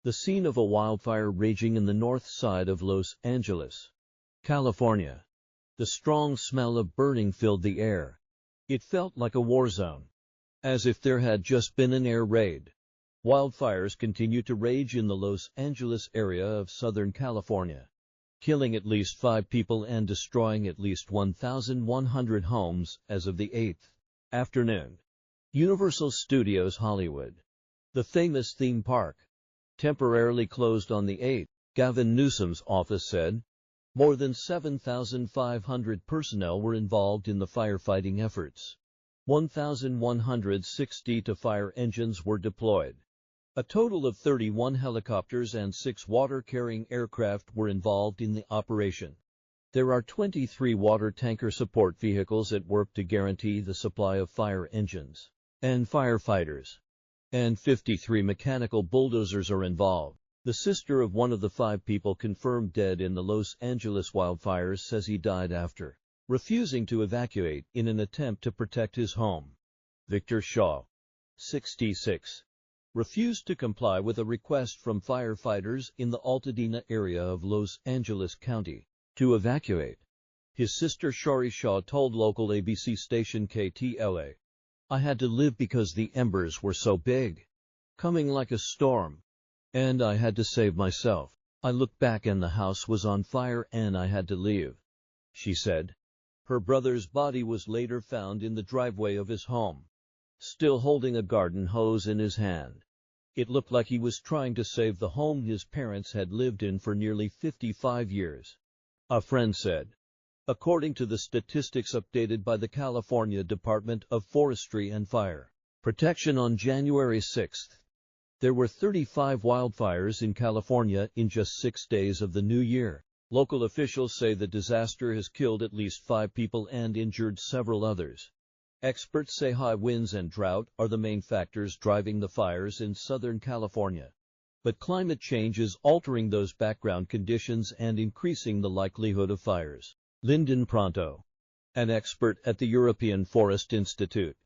the scene of a wildfire raging in the north side of Los Angeles, California. The strong smell of burning filled the air. It felt like a war zone, as if there had just been an air raid. Wildfires continue to rage in the Los Angeles area of Southern California, killing at least 5 people and destroying at least 1,100 homes as of the 8th afternoon. Universal Studios Hollywood, the famous theme park, temporarily closed on the 8th, Gavin Newsom's office said. More than 7,500 personnel were involved in the firefighting efforts. 1,160 fire engines were deployed. A total of 31 helicopters and 6 water-carrying aircraft were involved in the operation. There are 23 water tanker support vehicles at work to guarantee the supply of fire engines and firefighters, and 53 mechanical bulldozers are involved. The sister of one of the 5 people confirmed dead in the Los Angeles wildfires says he died after refusing to evacuate in an attempt to protect his home. Victor Shaw, 66, refused to comply with a request from firefighters in the Altadena area of Los Angeles County to evacuate. His sister Shari Shaw told local ABC station KTLA, "I had to live because the embers were so big, coming like a storm. And I had to save myself. I looked back and the house was on fire and I had to leave," she said. Her brother's body was later found in the driveway of his home, still holding a garden hose in his hand. It looked like he was trying to save the home his parents had lived in for nearly 55 years, a friend said. According to the statistics updated by the California Department of Forestry and Fire Protection on January 6, there were 35 wildfires in California in just 6 days of the new year. Local officials say the disaster has killed at least 5 people and injured several others. Experts say high winds and drought are the main factors driving the fires in Southern California. But climate change is altering those background conditions and increasing the likelihood of fires. Lyndon Pronto, an expert at the European Forest Institute,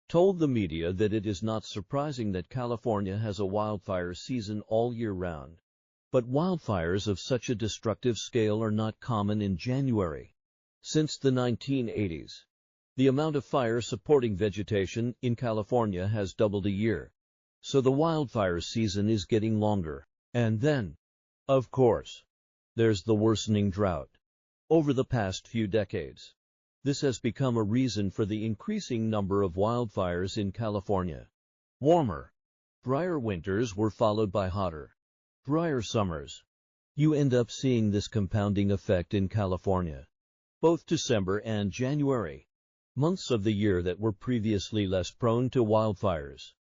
told the media that it is not surprising that California has a wildfire season all year round. But wildfires of such a destructive scale are not common in January. Since the 1980s, the amount of fire supporting vegetation in California has doubled a year. So the wildfire season is getting longer. And then, of course, there's the worsening drought. Over the past few decades, this has become a reason for the increasing number of wildfires in California. Warmer, drier winters were followed by hotter, drier summers. You end up seeing this compounding effect in California. Both December and January, months of the year that were previously less prone to wildfires,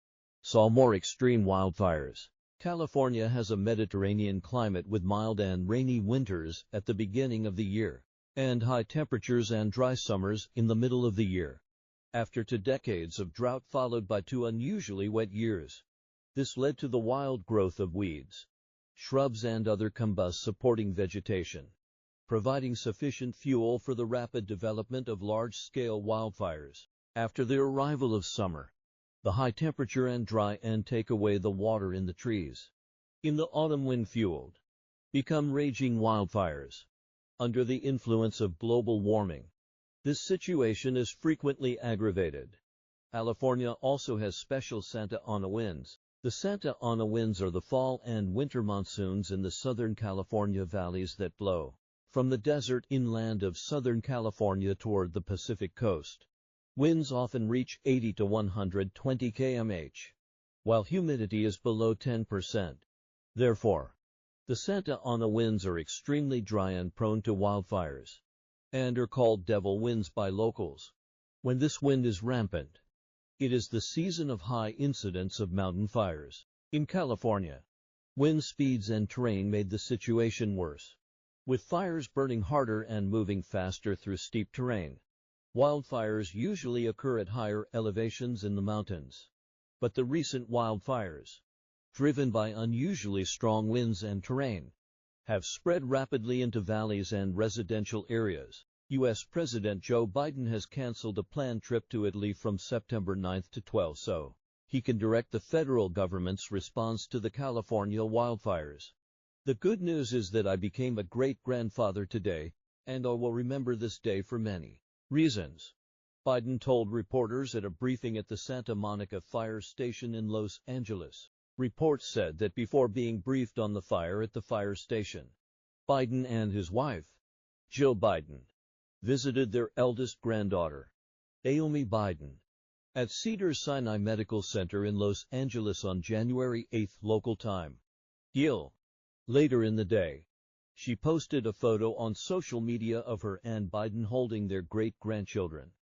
saw more extreme wildfires. California has a Mediterranean climate with mild and rainy winters at the beginning of the year, and high temperatures and dry summers in the middle of the year. After 2 decades of drought followed by 2 unusually wet years, this led to the wild growth of weeds, shrubs and other combust-supporting vegetation, providing sufficient fuel for the rapid development of large-scale wildfires. After the arrival of summer, the high temperature and dry and take away the water in the trees. In the autumn, wind-fueled, become raging wildfires. Under the influence of global warming, this situation is frequently aggravated. California also has special Santa Ana winds. The Santa Ana winds are the fall and winter monsoons in the Southern California valleys that blow from the desert inland of Southern California toward the Pacific coast. Winds often reach 80 to 120 km/h, while humidity is below 10%. Therefore, the Santa Ana winds are extremely dry and prone to wildfires, and are called devil winds by locals. When this wind is rampant, it is the season of high incidence of mountain fires. In California, wind speeds and terrain made the situation worse, with fires burning harder and moving faster through steep terrain. Wildfires usually occur at higher elevations in the mountains, but the recent wildfires, driven by unusually strong winds and terrain, have spread rapidly into valleys and residential areas. U.S. President Joe Biden has canceled a planned trip to Italy from September 9 to 12 so He can direct the federal government's response to the California wildfires. The good news is that I became a great-grandfather today, and I will remember this day for many reasons. Biden told reporters at a briefing at the Santa Monica Fire Station in Los Angeles. Reports said that before being briefed on the fire at the fire station, Biden and his wife, Jill Biden, visited their eldest granddaughter, Naomi Biden, at Cedars-Sinai Medical Center in Los Angeles on January 8 local time. Later in the day, she posted a photo on social media of her and Biden holding their great-grandchildren.